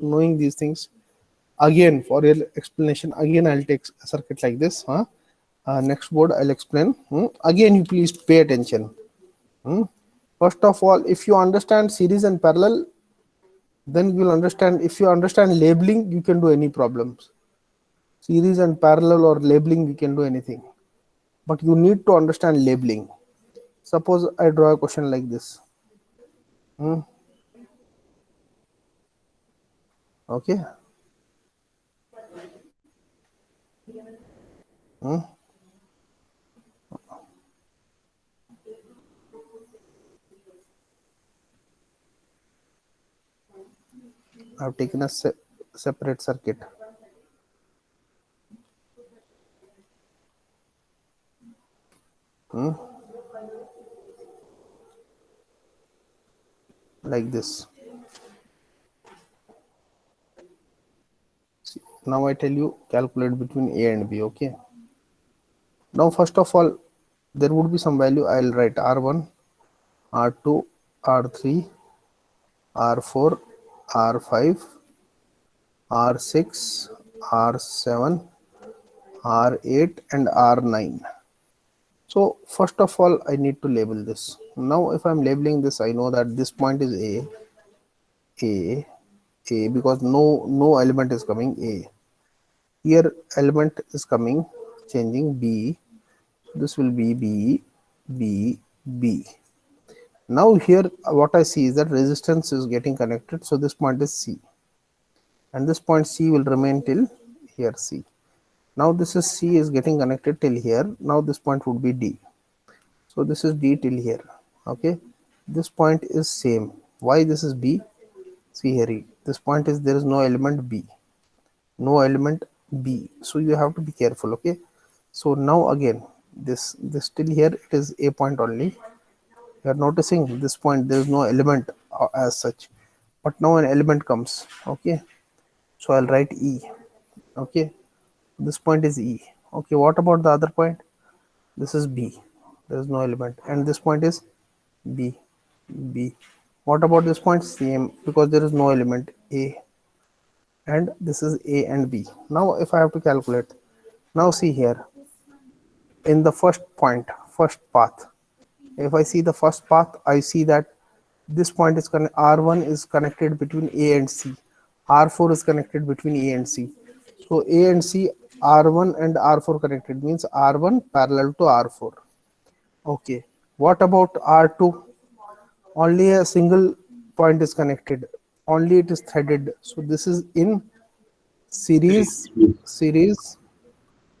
knowing these things, again for your explanation, again I'll take a circuit like this. Next board I'll explain. Again, you please pay attention. First of all, if you understand series and parallel, then you'll understand. If you understand labeling, you can do any problems. Series and parallel or labeling, you can do anything. But you need to understand labeling. Suppose I draw a question like this. Okay. I've taken a separate circuit. Like this. See, now I tell you calculate between A and B. Okay. Now first of all, there would be some value. I'll write R1, R2, R3, R4, R5, R6, R7, R8 and R9. So first of all, I need to label this. Now if I'm labeling this, I know that this point is A, because no element is coming A. Here element is coming, changing B. This will be B, B, B. Now here what I see is that resistance is getting connected. So this point is C. And this point C will remain till here C. Now this is C is getting connected till here. Now this point would be D. So this is D till here. Okay. This point is same. Why this is B? See here. This point is there is no element B. No element B. So you have to be careful. Okay. So now again this till here it is A point only. You are noticing this point there is no element as such. But now an element comes. Okay. So I'll write E. Okay. This point is E. Okay, what about the other point? This is B. There is no element. And this point is B. B. What about this point? Same, because there is no element A. And this is A and B. Now if I have to calculate, now see here, in the first point, first path, if I see the first path, I see that this point is R1 is connected between A and C. R4 is connected between A and C. So A and C, R1 and R4 connected means R1 parallel to R4. Okay. What about R2? Only a single point is connected. Only it is threaded. So this is in series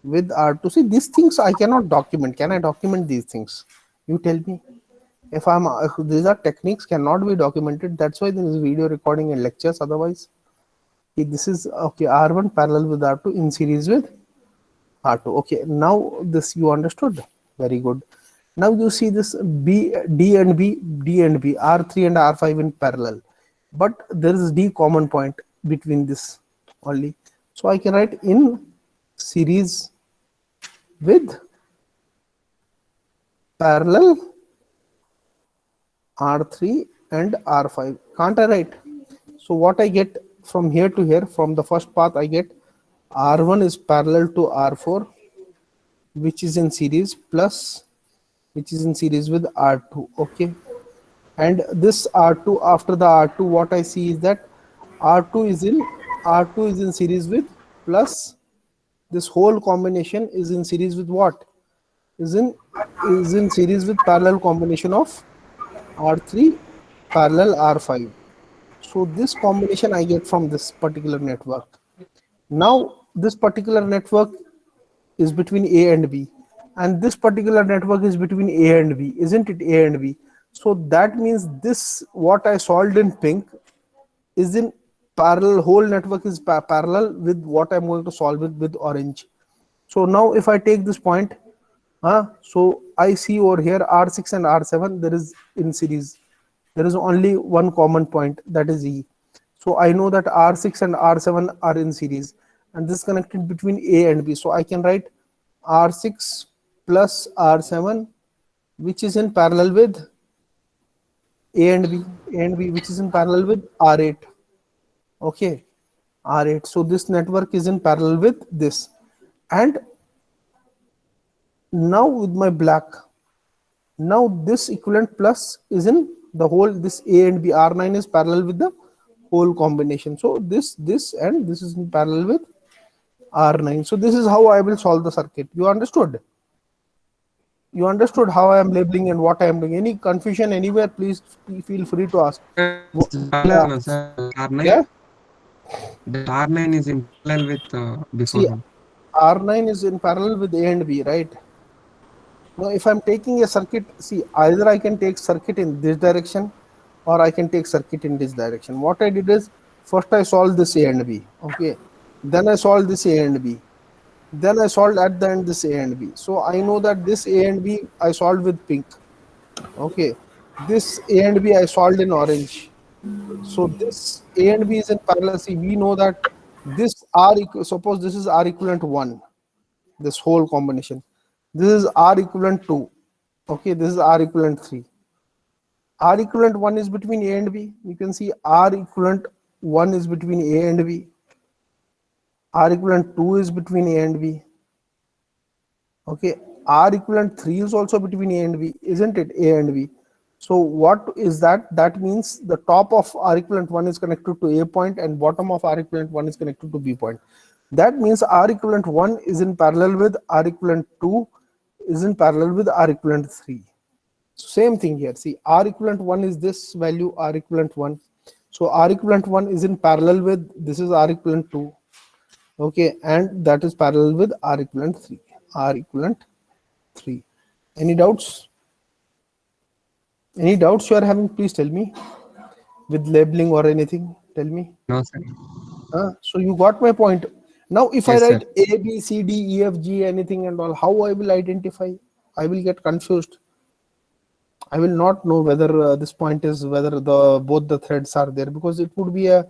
with R2. See, these things I cannot document. Can I document these things? You tell me. If these are techniques cannot be documented. That's why there is video recording and lectures. Otherwise, this is okay. R1 parallel with R2 in series with R2. Okay, now this you understood. Very good. Now you see this D and B, R3 and R5 in parallel, but there is D common point between this only. So I can write in series with parallel R3 and R5. Can't I write? So what I get from here to here, from the first path, I get R1 is parallel to R4, which is in series, plus which is in series with R2. Okay. And this R2, after the R2, what I see is that R2 is in series with, plus this whole combination is in series with what? Is in series with parallel combination of R3 parallel R5. So this combination I get from this particular network. Now this particular network is between A and B, and this particular network is between A and B, isn't it? A and B. So that means this, what I solved in pink, is in parallel. Whole network is parallel with what I'm going to solve it with orange. So now if I take this point, so I see over here R6 and R7, there is in series. There is only one common point, that is E. So I know that R6 and R7 are in series, and this is connected between A and B. So I can write R6 plus R7, which is in parallel with A and B, which is in parallel with R8. Okay. R8. So this network is in parallel with this. And now with my black, now this equivalent plus is in the whole, this A and B, R9 is parallel with the whole combination. So this and this is in parallel with R9. So this is how I will solve the circuit. You understood? You understood how I am labeling and what I am doing. Any confusion anywhere, please feel free to ask. It's Yeah, parallel, sir. R9. yeah. That R9 is in parallel with before See, one. R9 is in parallel with A and B, right? Now, if I'm taking a circuit, see, either I can take circuit in this direction or I can take circuit in this direction. What I did is, first I solved this A and B, okay? Then I solved this A and B. Then I solved at the end this A and B. So I know that this A and B I solved with pink, okay? This A and B I solved in orange. So this A and B is in parallel. See, we know that this suppose this is R equivalent 1, this whole combination. This is R equivalent 2. Okay, this is R equivalent 3. R equivalent 1 is between A and B. You can see R equivalent 1 is between A and B. R equivalent 2 is between A and B. Okay, R equivalent 3 is also between A and B, isn't it? A and B. So what is that? That means the top of R equivalent 1 is connected to A point and bottom of R equivalent 1 is connected to B point. That means R equivalent 1 is in parallel with R equivalent 2 is in parallel with R equivalent 3. Same thing here. See, R equivalent 1 is this value, R equivalent 1. So R equivalent 1 is in parallel with, this is R equivalent 2. Okay, and that is parallel with R equivalent 3. R equivalent 3. Any doubts? Any doubts you are having? Please tell me. With labeling or anything, tell me. No, sir. So you got my point. Now, if I Yes, sir. write A, B, C, D, E, F, G, anything and all, how I will identify? I will get confused. I will not know whether this point is whether the both the threads are there, because it would be a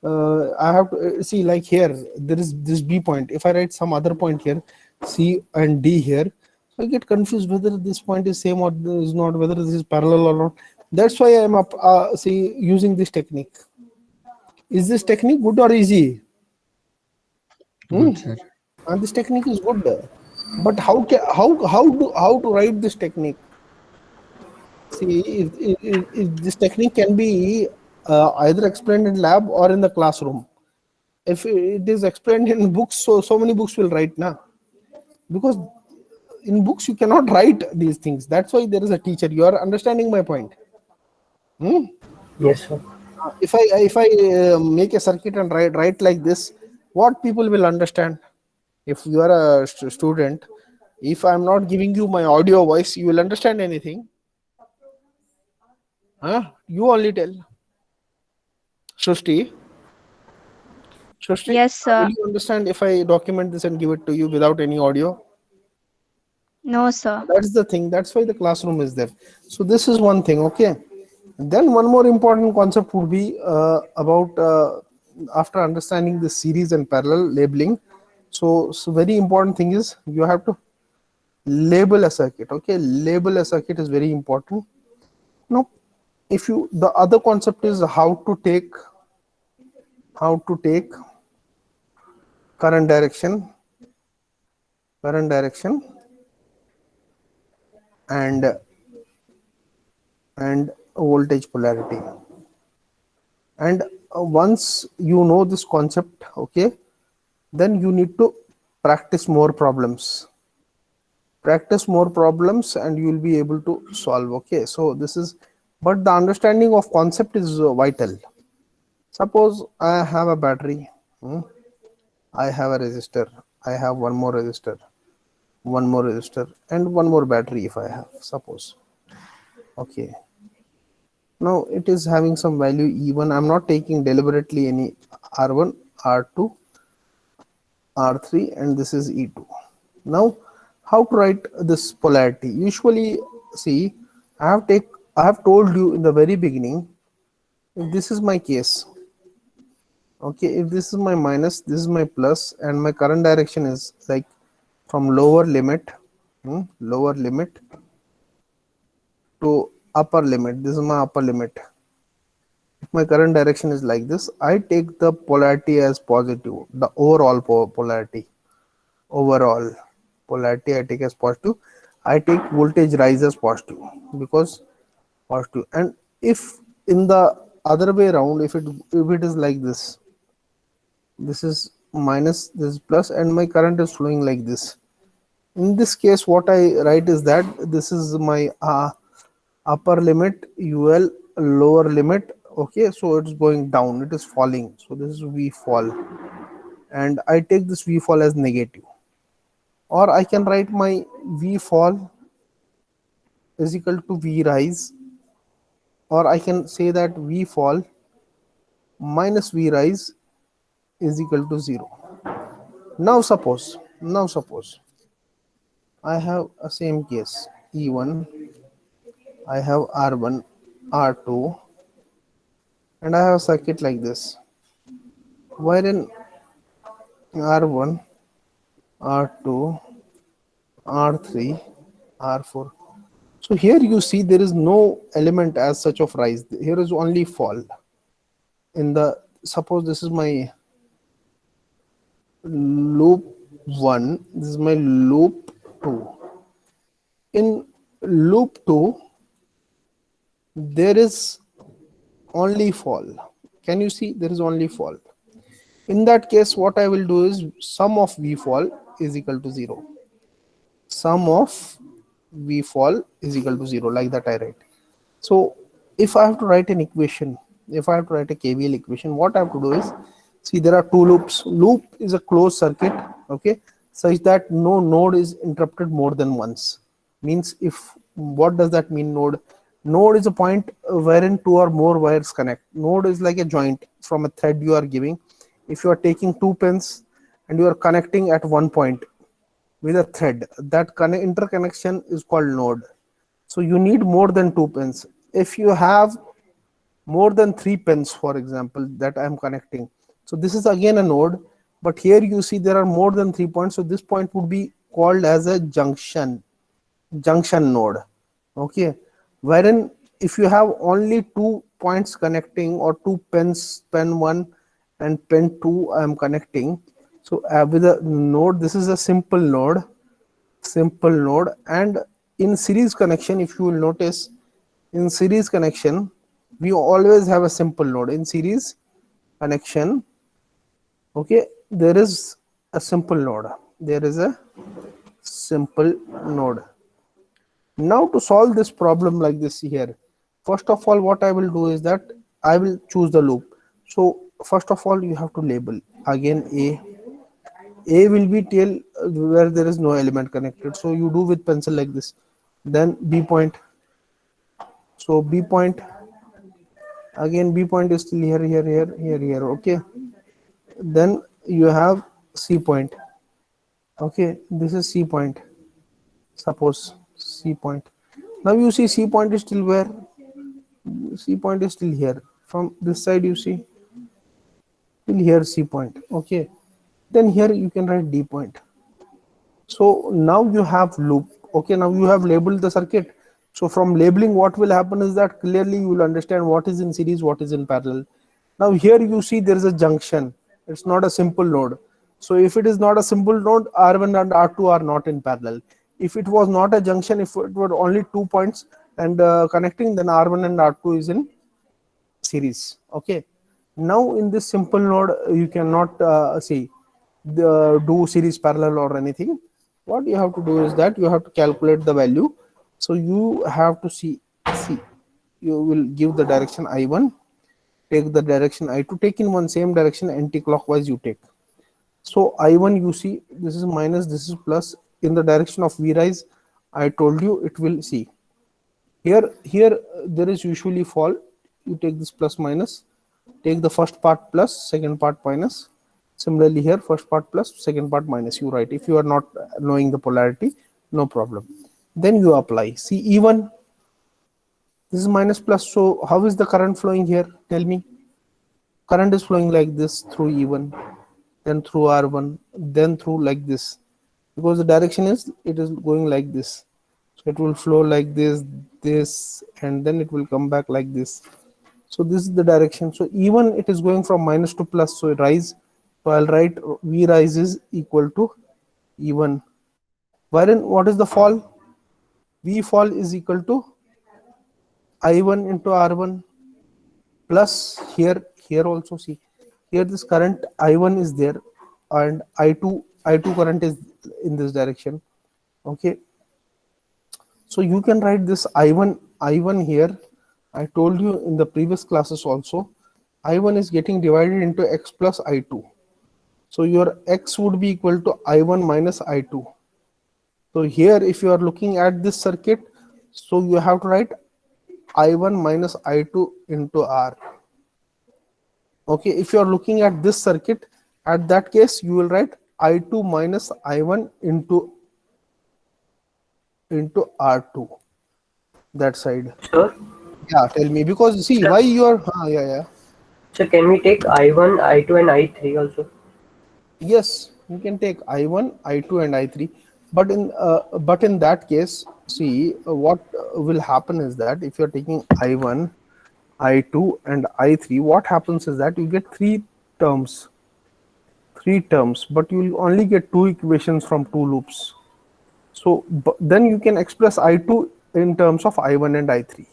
I have to see, like here there is this B point. If I write some other point here, C and D here, so I get confused whether this point is same or is not, whether this is parallel or not. That's why I am up see using this technique. Is this technique good or easy? Hmm? Good, sir. And this technique is good, but how to write this technique? See, if this technique can be either explained in lab or in the classroom. If it is explained in books, so many books will write now, because in books you cannot write these things. That's why there is a teacher. You are understanding my point. Hmm? Yes, sir. If I make a circuit and write like this, what people will understand? If you are a student, if I'm not giving you my audio voice, you will understand anything? Huh? You only tell. Shushti, Shushti, Yes, sir. will you understand if I document this and give it to you without any audio? No, sir. That's the thing. That's why the classroom is there. So this is one thing. Okay. Then one more important concept would be about after understanding the series and parallel labeling. So very important thing is you have to label a circuit. Okay, label a circuit is very important. Now, if you, the other concept is how to take current direction, and voltage polarity. And once you know this concept, okay, then you need to practice more problems. Practice more problems and you will be able to solve. Okay, so this is, but the understanding of concept is vital. Suppose I have a battery, I have a resistor, I have one more resistor, and one more battery if I have, suppose. Okay, now it is having some value E1. I'm not taking deliberately any R1, R2, R3, and this is E2. Now, how to write this polarity? Usually, see, I have told you in the very beginning, if this is my case, okay, if this is my minus, this is my plus, and my current direction is like from lower limit to upper limit. This is my upper limit. It my current direction is like this. I take the polarity as positive, the overall polarity. Overall polarity I take as positive. I take voltage rise as positive because positive. And if in the other way around, if it is like this is minus, this is plus, and my current is flowing like this. In this case, what I write is that this is my upper limit ul, lower limit. Okay, so it's going down, it is falling, so this is v fall, and I take this v fall as negative. Or I can write my v fall is equal to v rise, or I can say that v fall minus v rise is equal to 0. Now suppose I have a same case E1, I have R1, R2, and I have a circuit like this, wherein R1, R2, R3, R4. So here you see there is no element as such of rise. Here is only fall. In the, suppose this is my loop 1, this is my loop 2. In loop 2, there is only fall. Can you see? There is only fall. In that case, what I will do is sum of v fall is equal to 0. Sum of v fall is equal to 0, like that I write. So if I have to write an equation, if I have to write a KVL equation, what I have to do is, see, there are two loops. Loop is a closed circuit, okay, such that no node is interrupted more than once. Means, if, what does that mean? Node is a point wherein two or more wires connect. Node is like a joint from a thread you are giving. If you are taking 2 pins and you are connecting at one point with a thread, that interconnection is called node. So you need more than 2 pins. If you have more than 3 pins, for example, that I am connecting, so this is again a node, but here you see there are more than 3 points, so this point would be called as a junction node. Okay, wherein if you have only 2 points connecting, or 2 pins, pen 1 and pen 2 I am connecting, so with a node, this is a simple node. And in series connection, if you will notice, in series connection we always have a simple node. In series connection, okay, there is a simple node. Now to solve this problem like this here, first of all, what I will do is that I will choose the loop. So first of all, you have to label again A will be tail where there is no element connected, so you do with pencil like this. Then B point, so B point, again B point is still here, okay. Then you have C point, okay, this is C point, suppose C point. Now you see C point is still where? C point is still here. From this side you see till here C point, okay. Then here you can write D point. So now you have loop, okay. Now you have labeled the circuit. So from labeling, what will happen is that clearly you will understand what is in series, what is in parallel. Now here you see there is a junction. It's not a simple node. So if it is not a simple node, R1 and R2 are not in parallel. If it was not a junction, if it were only 2 points and connecting, then R1 and R2 is in series, okay. Now in this simple node, you cannot do series parallel or anything. What you have to do is that you have to calculate the value. So you have to see, you will give the direction I1, take the direction I2, take in one same direction, anti-clockwise you take. So I1, you see, this is minus, this is plus. In the direction of V rise, I told you it will see. Here there is usually fall. You take this plus minus, take the first part plus, second part minus. Similarly here, first part plus, second part minus, you write. If you are not knowing the polarity, no problem. Then you apply. See E1, this is minus plus. So how is the current flowing here? Tell me. Current is flowing like this through E1, then through R1, then through like this. Because the direction is, it is going like this. So it will flow like this, and then it will come back like this. So this is the direction. So even it is going from minus to plus, so rise. So I'll write V rise is equal to E1. Wherein what is the fall? V fall is equal to I1 into R1 plus here also see, here this current I1 is there and I2 current is in this direction. Okay, so you can write this I1 here. I told you in the previous classes also, I1 is getting divided into x plus I2. So your x would be equal to I1 minus I2. So here if you are looking at this circuit, so you have to write I1 minus I2 into R. Okay, if you are looking at this circuit, at that case you will write I2 minus I1 into R2, that side. Sir, Yeah, tell me, because see sir, why you are yeah. sir, can we take I1, I2, and I3 also? Yes, you can take I1, I2 and I3, but in that case, see what will happen is that if you're taking I1, I2 and I3, what happens is that you get terms, but you will only get two equations from two loops. So then you can express I2 in terms of I1 and I3.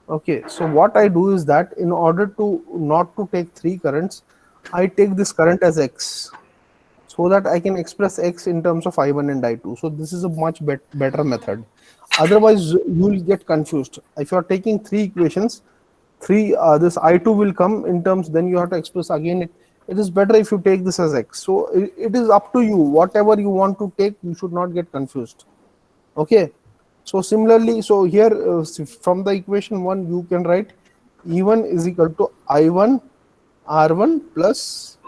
Okay, so what I do is that in order to not to take three currents, I take this current as X, so that I can express X in terms of I1 and I2. So this is a much better method. Otherwise, you will get confused. If you are taking three equations, this I2 will come in terms, then you have to express again. It is better if you take this as X. So it is up to you. Whatever you want to take, you should not get confused. Okay. So similarly, so here from the equation 1, you can write E1 is equal to I1 R1 plus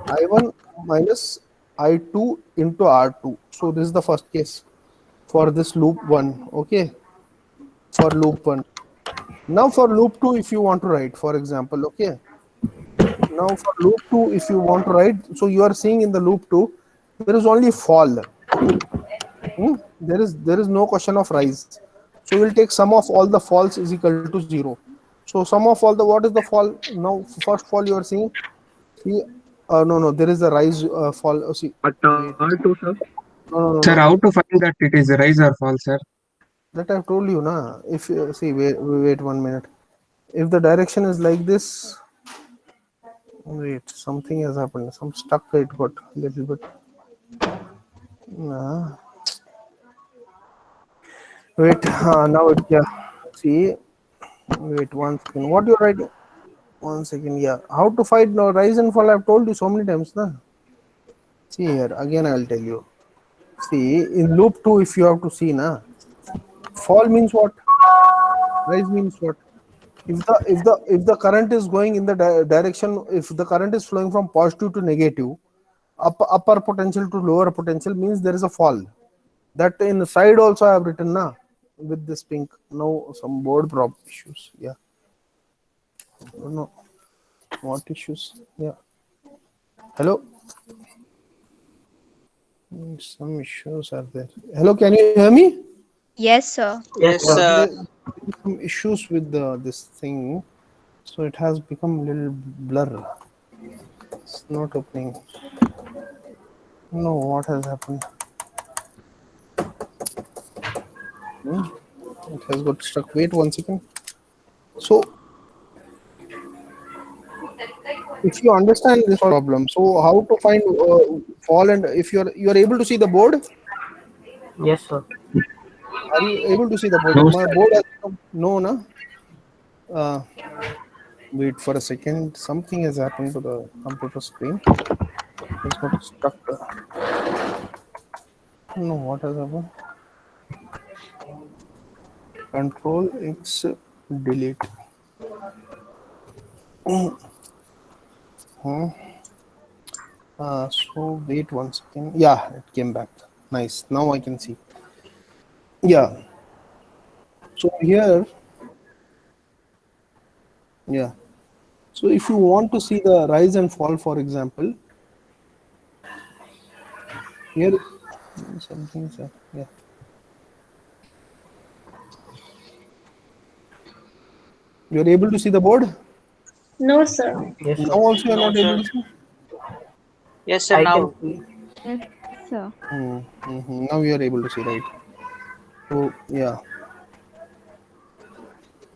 I1 minus I2 into R2. So this is the first case for this loop 1. Okay, for loop 1. Now for loop 2, if you want to write, for example, okay. Now for loop 2, if you want to write, so you are seeing in the loop 2, there is only fall. There is no question of rise. So we'll take sum of all the falls is equal to 0. So sum of all the, what is the fall? Now first fall you are seeing. See, no, there is a rise fall. See, But wait. R2, sir. Sir, No. how to find that it is a rise or fall, sir? That I've told you, na. If you see, wait 1 minute. If the direction is like this, wait, something has happened. Some stuck it got a little bit. Nah. Wait, now it, yeah. See, wait 1 second. What you're writing? 1 second, yeah. How to find no rise and fall? I've told you so many times, na. See here, again I'll tell you. See, in loop 2, if you have to see, na, fall means what? Rise means what? If the current is going in the direction, if the current is flowing from positive to negative, upper potential to lower potential, means there is a fall. That in the side also I have written, na, with this pink. Now some board prop issues. Yeah. No. What issues? Yeah. Hello. Some issues are there. Hello, can you hear me? Yes, sir. Yes, Yeah, sir. there some issues with this thing, so it has become a little blur. It's not opening. No, what has happened? It has got stuck. Wait 1 second. So, if you understand this problem, so how to find fall, and if you are able to see the board, Yes, sir. are you able to see the board? No, My sir. board has become no, na. Uh, Wait for a second. Something has happened to the computer screen. It's got stuck. No, what has happened? Control X delete. So wait 1 second. Yeah, it came back. Nice. Now I can see. Yeah. So here, yeah. So if you want to see the rise and fall, for example, here something. Yeah. You are able to see the board? No, sir. Yes, Now sir. also you are No, not able sir. to see? Yes, sir. I can Now. see. Yes, sir. Now you are able to see, right? So yeah,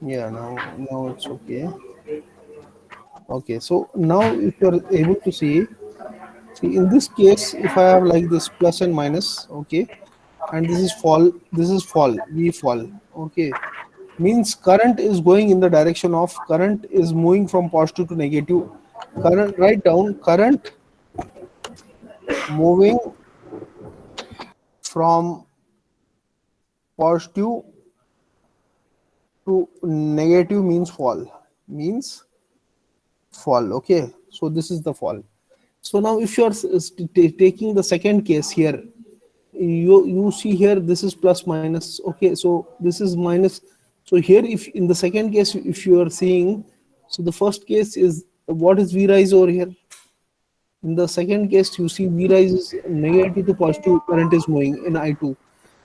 yeah. Now it's okay. Okay. So now if you are able to see, in this case, if I have like this plus and minus, okay, and this is fall, V fall, okay, means current is going in the direction of current is moving from positive to negative. Current, write down current moving from positive to negative means fall, means fall. Okay, so this is the fall. So now if you are taking the second case here, you see here this is plus minus. Okay, so this is minus. So here, if in the second case, if you are seeing, so the first case is what is V rise over here. In the second case, you see V rise is negative to positive, current is moving in I2.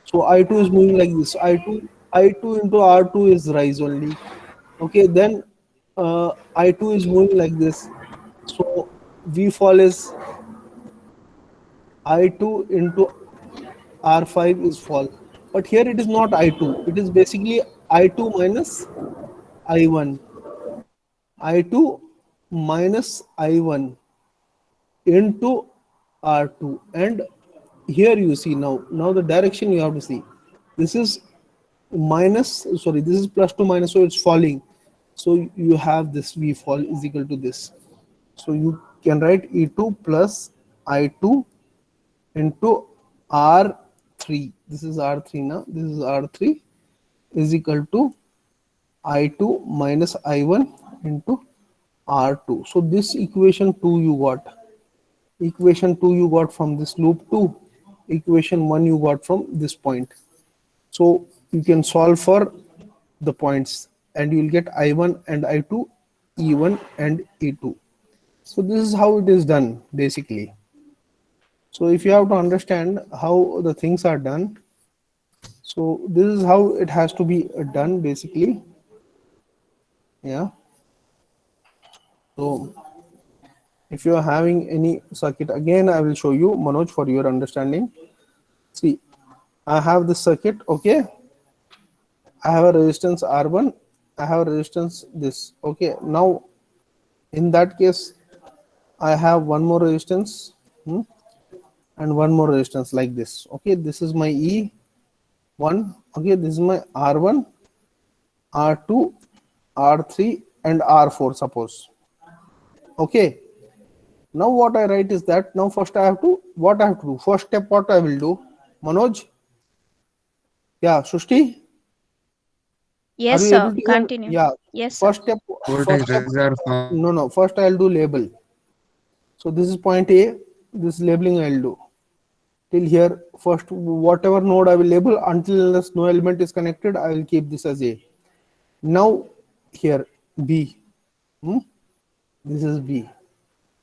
So I2 is moving like this. I2 into R2 is rise only. Okay, then I2 is moving like this. So V fall is I2 into R5 is fall. But here it is not I2. It is basically I2 minus I1. I2 minus I1 into R2. And here you see now the direction you have to see. This is minus, sorry, this is plus to minus, so it's falling. So you have this V fall is equal to this. So you can write E2 plus I2 into R3. This is R3 now. This is R3 is equal to I2 minus I1 into R2. So this equation 2 you got. Equation 2 you got from this loop 2. Equation 1 you got from this point. So you can solve for the points and you will get I1 and I2, E1 and E2. So this is how it is done basically. So if you have to understand how the things are done, so this is how it has to be done basically. Yeah. So if you are having any circuit, again I will show you, Manoj, for your understanding. See, I have this circuit. Okay, I have a resistance R1, I have a resistance this. Okay, now in that case I have one more resistance, and one more resistance like this. Okay, this is my E1. Okay, this is my R1, R2, R3 and R4, suppose. Okay, now what I write is that now first I have to, what I have to do, first step what I will do, Manoj, yeah, Shushti, are Yes, you able sir. to hear? Continue. Yeah, Yes, sir. first step, Voltage first step, reserve for no, first I'll do label. So this is point A, this labeling I'll do till here. First, whatever node I will label, until unless no element is connected, I will keep this as A. Now here B, this is B,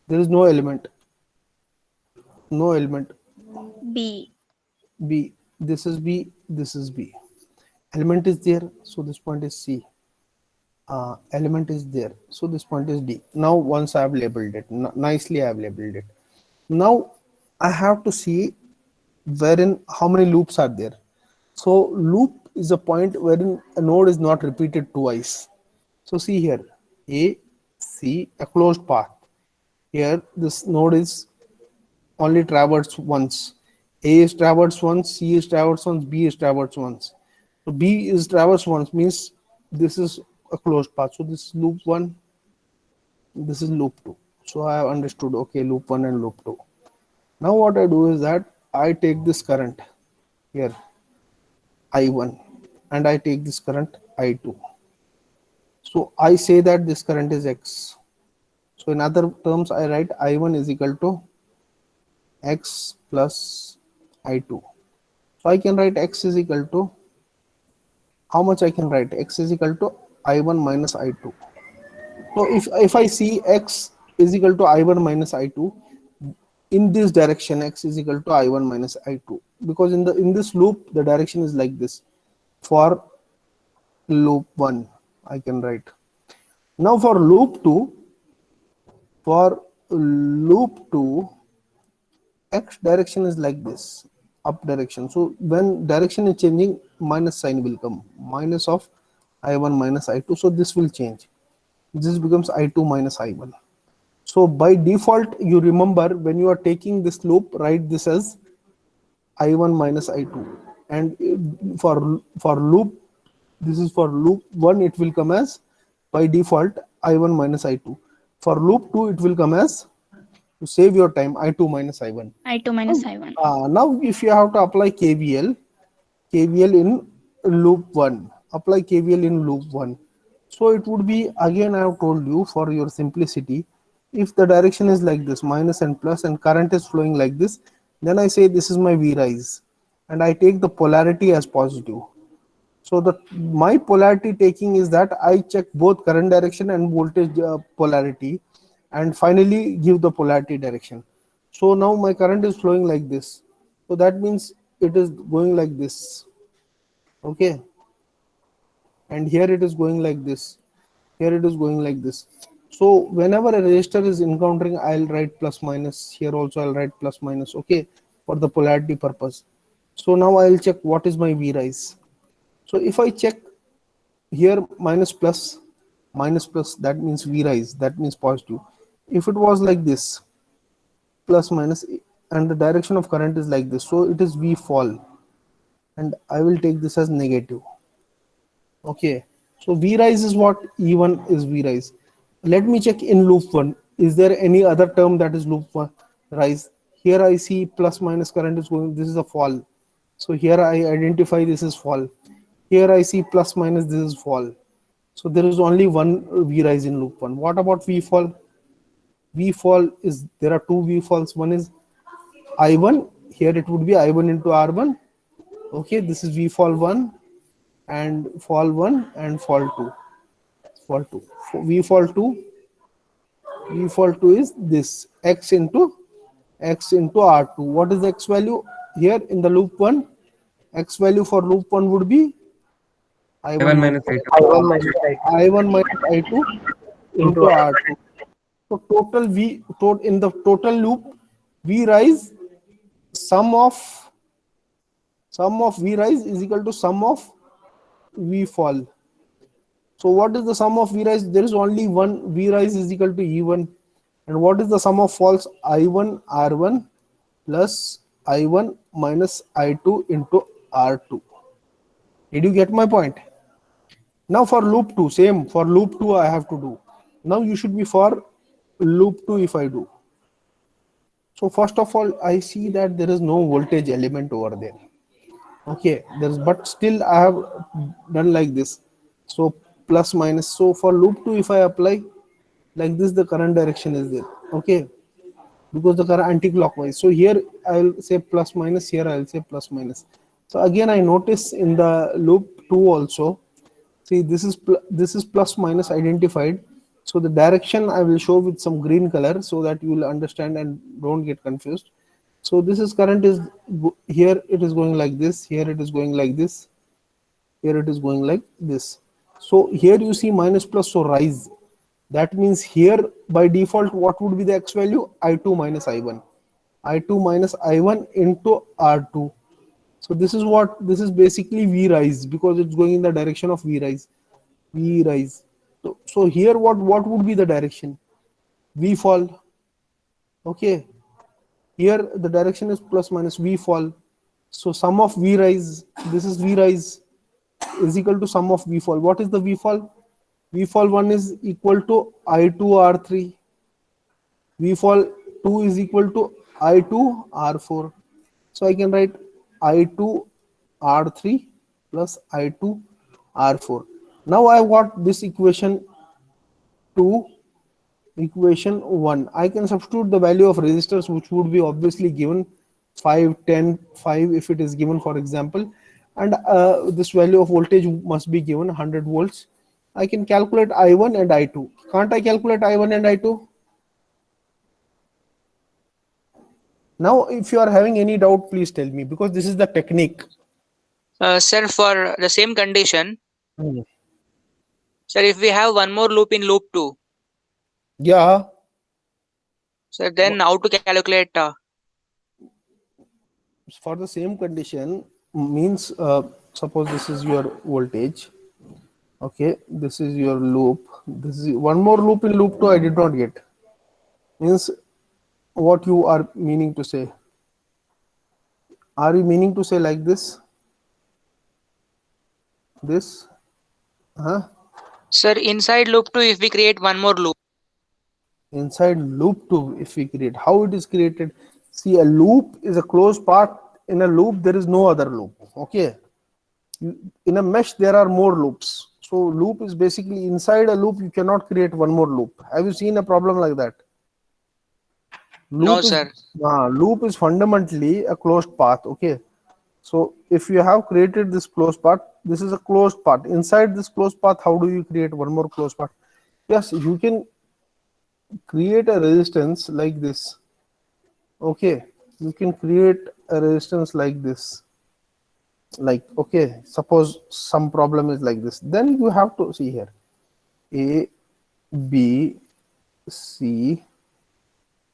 there is no element, no element. B. B, this is B, this is B, element is there, so this point is C. Element is there, so this point is D. Now once I have labeled it nicely, I have labeled it. Now I have to see wherein how many loops are there. So loop is a point wherein a node is not repeated twice. So see here, A, C, a closed path. Here this node is only traversed once. A is traversed once, C is traversed once, B is traversed once. So B is traversed once means this is a closed path. So this is loop 1, this is loop 2. So I have understood, okay, loop 1 and loop 2. Now what I do is that I take this current here, I1, and I take this current I2. So I say that this current is X. So in other terms, I write I1 is equal to X plus I2. So I can write X is equal to, how much I can write? X is equal to I1 minus I2. So if I see X is equal to I1 minus I2, in this direction X is equal to I1 minus I2, because in this loop the direction is like this. For loop 1 I can write Now for loop 2, x direction is like this, up direction. So when direction is changing, minus sign will come, minus of I1 minus I2. So this will change. This becomes I2 minus I1. So by default, you remember when you are taking this loop, write this as I1 minus I2. And for loop, this is for loop 1, it will come as by default I1 minus I2. For loop 2, it will come as, to save your time, I2 minus I1. I2 minus I1. Now if you have to apply KVL in loop 1, apply KVL in loop 1. So it would be, again I have told you for your simplicity, if the direction is like this, minus and plus, and current is flowing like this, then I say this is my V rise, and I take the polarity as positive. So my polarity taking is that I check both current direction and voltage polarity, and finally give the polarity direction. So now my current is flowing like this. So that means it is going like this. Okay. And here it is going like this. Here it is going like this. So whenever a resistor is encountering, I'll write plus minus. Here also I'll write plus minus. Okay. For the polarity purpose. So now I'll check what is my V rise. So if I check here minus plus, that means V rise, that means positive. If it was like this, plus minus, and the direction of current is like this, so it is V fall, and I will take this as negative. Okay, so V rise is what? E1 is V rise. Let me check in loop 1. Is there any other term that is loop 1 rise? Here I see plus minus current is going, this is a fall. So here I identify this is fall. Here I see plus minus, this is fall. So there is only one V rise in loop 1. What about V fall? V fall is, there are two V falls. One is I1. Here it would be I1 into R1. Okay, this is V fall 1 and fall 1 and fall 2. Fall 2. V fall 2. V fall 2 is this, x into R2. What is the x value here in the loop 1? X value for loop 1 would be I1 minus I2. I1 minus I2 I1 minus I2 into R2. So total in the total loop, V rise, sum of V rise is equal to sum of V fall. So what is the sum of V rise? There is only one. V rise is equal to E1. And what is the sum of falls? I1 R1 plus I1 minus I2 into R2. Did you get my point? Now for loop 2, same. For loop 2 I have to do. Now you should be for loop 2 if I do. So first of all, I see that there is no voltage element over there. Okay, but still I have done like this. So plus minus. So for loop 2, if I apply like this, the current direction is there. Okay, because the current anti-clockwise. So here I will say plus minus. Here I will say plus minus. So again, I notice in the loop 2 also. See, this is plus minus identified. So the direction I will show with some green color so that you will understand and don't get confused. So this is current is here, it is going like this. Here it is going like this. Here it is going like this. So here you see minus plus, so rise. That means here by default, what would be the x value? I2 minus I1. I2 minus I1 into R2. So this is basically V rise, because it's going in the direction of V rise. V rise. So here what would be the direction? V fall. Okay. Here the direction is plus minus, V fall. So sum of V rise, this is V rise, is equal to sum of V fall. What is the V fall? V fall 1 is equal to I2 R3. V fall 2 is equal to I2 R4. So I can write I2 R3 plus I2 R4. Now I got this equation 2, equation 1. I can substitute the value of resistors, which would be obviously given 5, 10, 5 if it is given, for example. And this value of voltage must be given 100 volts. I can calculate I1 and I2. Can't I calculate I1 and I2? Now, if you are having any doubt, please tell me, because this is the technique. Sir, for the same condition, Sir, if we have one more loop in loop 2, Yeah. sir, then how to calculate? For the same condition means suppose this is your voltage. Okay, this is your loop. This is one more loop in loop 2 I did not get. Means what you are meaning to say? Are you meaning to say like this? This? Huh? Sir, inside loop 2, if we create one more loop, Inside loop 2, if we create, how it is created? See, a loop is a closed path. In a loop there is no other loop. Okay, in a mesh there are more loops. So loop is basically inside a loop. You cannot create one more loop. Have you seen a problem like that? no, Loop is sir. loop is fundamentally a closed path. Okay, so if you have created this closed path, this is a closed path. Inside this closed path, how do you create one more closed path? Yes, you can create a resistance like this. Okay, you can create a resistance like this. Like, okay, suppose some problem is like this, then you have to see here A, B, C,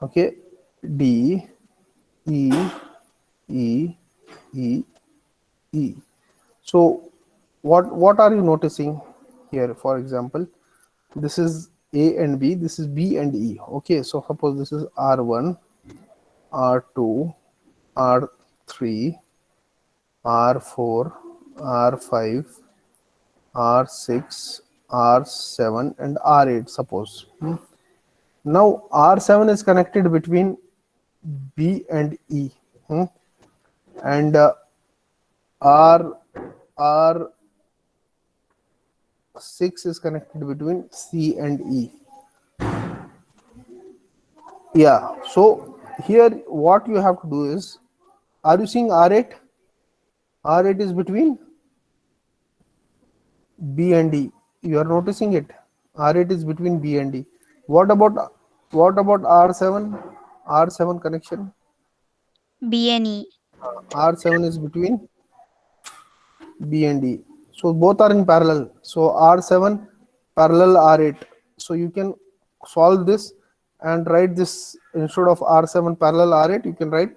okay, D, E, E, E, E. So what are you noticing here? For example, this is A and B, this is B and E. Okay, so suppose this is R1, R2, R3, R4, R5, R6, R7 and R8 suppose. Now R7 is connected between B and E, and R6 is connected between C and E. Yeah, so here what you have to do is, are you seeing R8? R8 is between B and D. You are noticing it. R8 is between B and D. What about R7? R7 connection. B and E. R7 is between B and D. So both are in parallel. So R7 parallel R8. So you can solve this and write this, instead of R7 parallel R8, you can write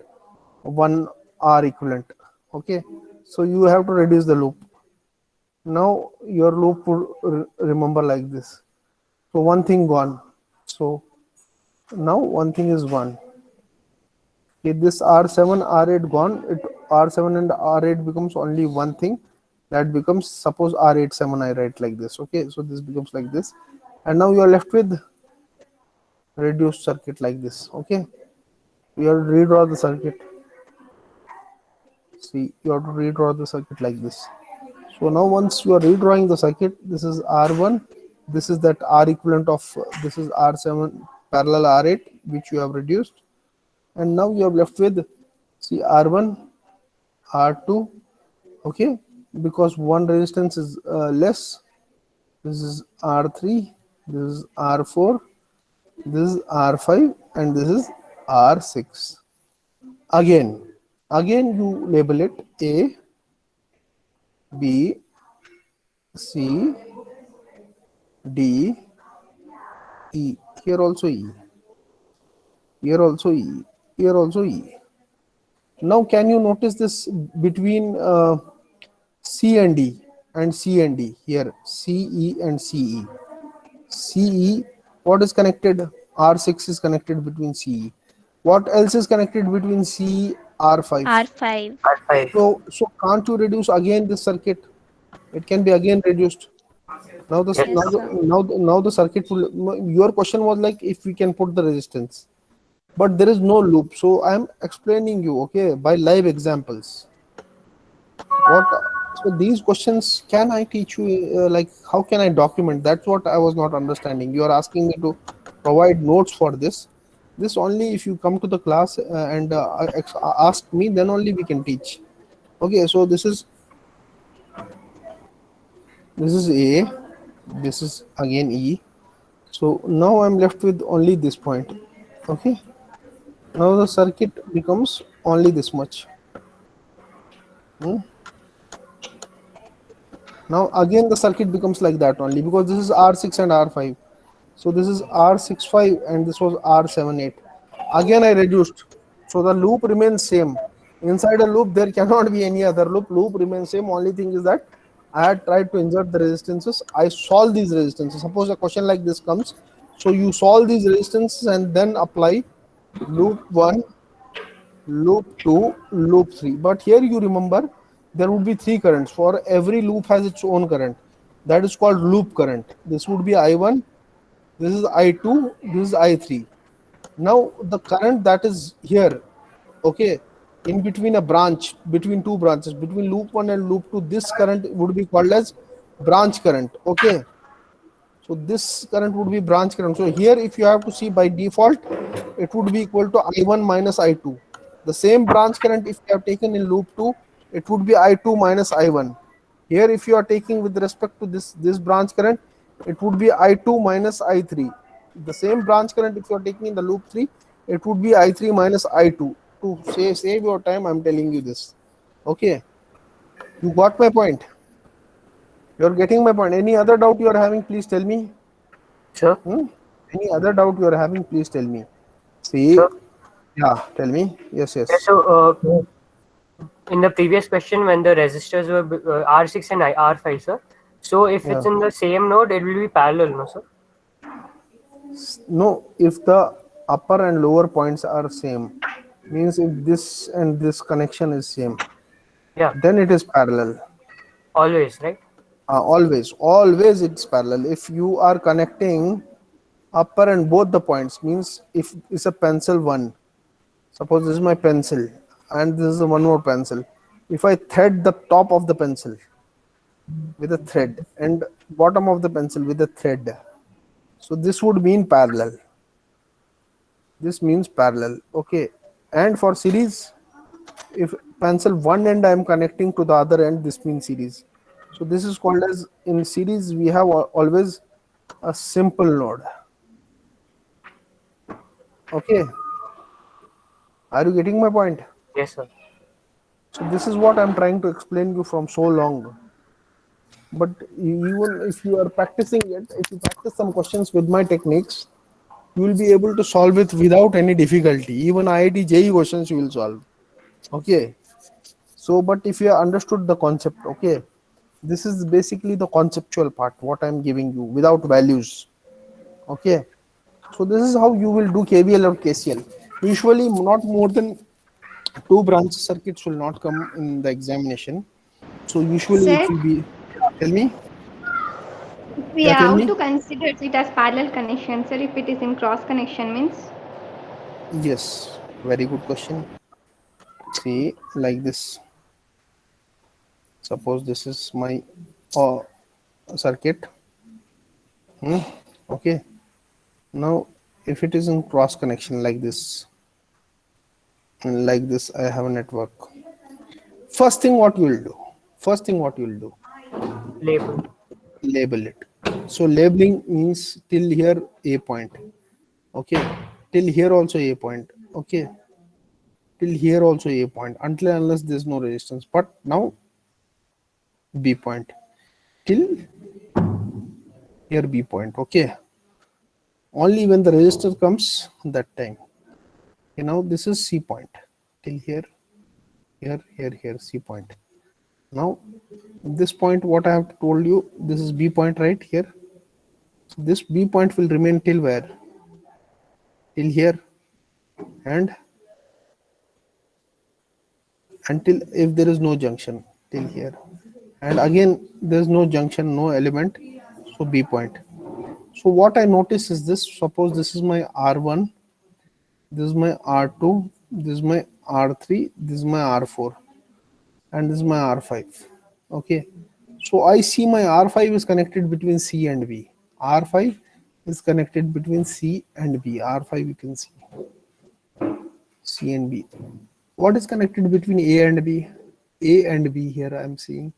1 R equivalent. Okay. So you have to reduce the loop. Now your loop would remember like this. So one thing gone. So now one thing is one. Okay, this R7 R8 gone. R7 and R8 becomes only one thing. That becomes, suppose R87 I write like this. Okay, so this becomes like this, and now you are left with reduced circuit like this. Okay, you have to redraw the circuit. See, you have to redraw the circuit like this. So now once you are redrawing the circuit, this is R1, this is that R equivalent of this is R7 parallel R8 which you have reduced, and now you have left with, see, R1, R2. Okay, because one resistance is less. This is R3, this is R4, this is R5 and this is R6. Again you label it A, B, C, D, E. Here also E. Here also E. Here also E. Now can you notice this between C and D and C and D? Here CE and CE. CE, what is connected? R6 is connected between CE. What else is connected between CE? R5. R5. R5. So can't you reduce again this circuit? It can be again reduced. Now the Yes, now sir. the, now the circuit will, your question was like if we can put the resistance, but there is no loop. So I am explaining you, okay, by live examples. What? So these questions, can I teach you? Like, how can I document? That's what I was not understanding. You are asking me to provide notes for this. This only if you come to the class and ask me, then only we can teach. Okay, so this is A, this is again E. So now I'm left with only this point. Okay, now the circuit becomes only this much. Now Now again the circuit becomes like that only, because this is R6 and R5. So this is R65 and this was R78. Again I reduced. So the loop remains same. Inside a loop there cannot be any other loop. Loop remains same. Only thing is that I had tried to insert the resistances. I solve these resistances. Suppose a question like this comes. So you solve these resistances and then apply loop 1, loop 2, loop 3. But here you remember there would be 3 currents. For every loop has its own current. That is called loop current. This would be I1, this is I2, this is I3. Now the current that is here, okay, in between a branch, between two branches, between loop 1 and loop 2, this current would be called as branch current. Okay, so this current would be branch current. So here if you have to see, by default it would be equal to I1 minus I2. The same branch current if you have taken in loop 2, it would be I2 minus I1. Here if you are taking with respect to this branch current, it would be I2 minus I3. The same branch current if you are taking in the loop 3, it would be I3 minus I2. To save your time, I'm telling you this. Okay, you got my point? You're getting my point. Any other doubt you are having, please tell me. Sir? Any other doubt you are having, please tell me. See, Sir? yeah, tell me. Yes. Yeah, so in the previous question, when the resistors were R6 and R5, sir. So if it's Yeah. in the same node, it will be parallel, no, sir? No, if the upper and lower points are same, means if this and this connection is same, Yeah, then it is parallel. always, right? Always it's parallel. If you are connecting upper and both the points, means if it's a pencil 1, suppose this is my pencil and this is one more pencil. If I thread the top of the pencil with a thread and bottom of the pencil with a thread, so this would mean parallel. This means parallel. Okay, and for series, if pencil one end I am connecting to the other end, this means series. So this is called as, in series we have always a simple node. Okay, are you getting my point? Yes, sir. So this is what I'm trying to explain you from so long. But even if you are practicing it, if you practice some questions with my techniques, you will be able to solve it without any difficulty. Even IIT JEE questions you will solve. Okay, so but if you have understood the concept, okay, this is basically the conceptual part what I'm giving you without values. Okay, so this is how you will do KVL or KCL. Usually not more than 2 branch circuits will not come in the examination. So usually it Sir, will be, tell me. we Yeah, tell have me. to consider it as parallel connection, sir, if it is in cross connection means. Yes, very good question. See, like this. Suppose this is my circuit. Okay. Now, if it is in cross connection like this, and like this, I have a network. First thing what you will do? First thing what you will do? Label. Label it. So labeling means till here A point. Okay. Till here also A point. Okay. Till here also A point. Until and unless there is no resistance. But now B point. Till here B point. Okay. Only when the resistor comes, that time. Okay, now this is C point. Till here, here, C point. Now this point, what I have told you, this is B point right here. So this B point will remain till where? Till here, and until if there is no junction, till here, and again there is no junction, no element, so B point. So what I notice is this. Suppose this is my R1, this is my R2, this is my R3, this is my R4, and this is my R5. Okay, so I see my R5 is connected between C and B. R5 is connected between C and B. R5 you can see C and B. What is connected between A and B? A and B here I am seeing.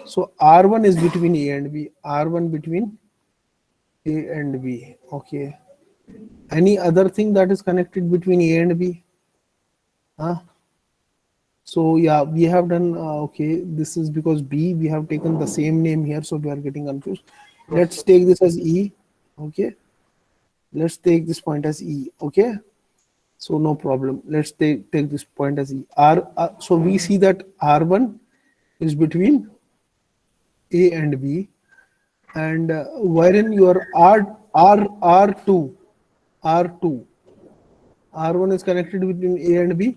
So R1 is between A and B. R1 between A and B. Okay. Any other thing that is connected between A and B? Huh? So yeah, we have done okay. This is because B, we have taken the same name here, so we are getting confused. Let's take this as E. Okay, let's take this point as E. Okay, so no problem. Let's take this point as E. So we see that R1 is between A and B, and wherein your R2 R1 is connected between A and B.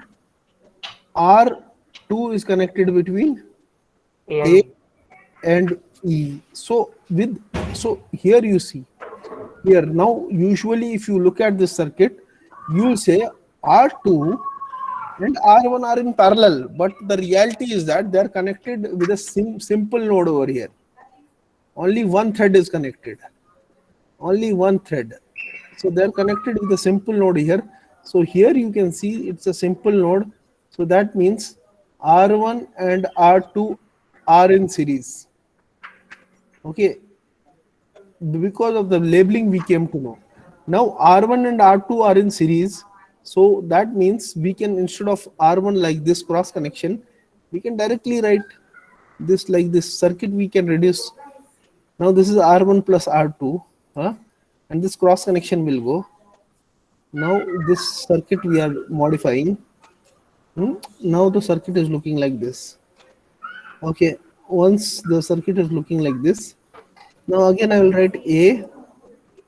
R2 is connected between A A and and E. So here you see here now, usually if you look at this circuit, you will say R2 and R1 are in parallel, but the reality is that they are connected with a simple node over here. Only one thread is connected. Only one thread. So they are connected with a simple node here. So here you can see it's a simple node. So that means R1 and R2 are in series. Okay, because of the labeling we came to know. Now R1 and R2 are in series, so that means we can, instead of R1 like this cross connection, we can directly write this like this circuit. We can reduce. Now this is R1 plus R2, and this cross connection will go. Now this circuit we are modifying. Now the circuit is looking like this. Okay, once the circuit is looking like this, now again I will write A.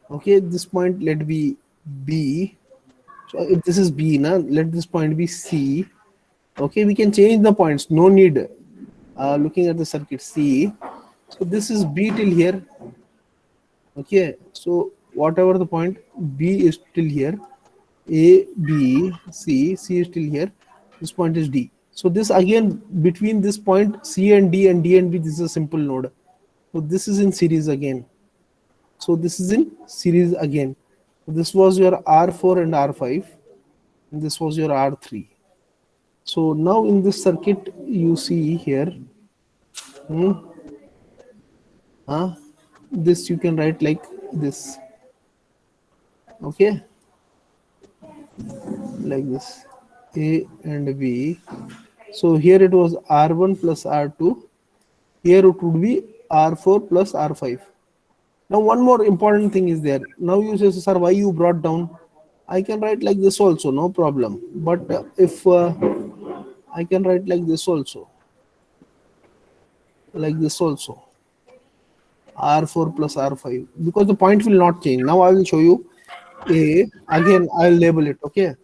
Okay, this point let be B. So if this is B, now let this point be C. Okay, we can change the points. No need looking at the circuit C. So this is B till here. Okay, so whatever the point, B is till here. A, B, C, C is till here. This point is D. So this again, between this point C and D and B, this is a simple node. So this is in series again. So this is in series again. So this was your R4 and R5, and this was your R3. So now in this circuit you see here, this you can write like this. Okay, like this, A and B. So here it was R1 plus R2. Here it would be R4 plus R5. Now one more important thing is there. Now you say, sir, why you brought down? I can write like this also, no problem. But if I can write like this also, like this also, R4 plus R5, because the point will not change. Now I will show you A. Again, I'll label it. Okay,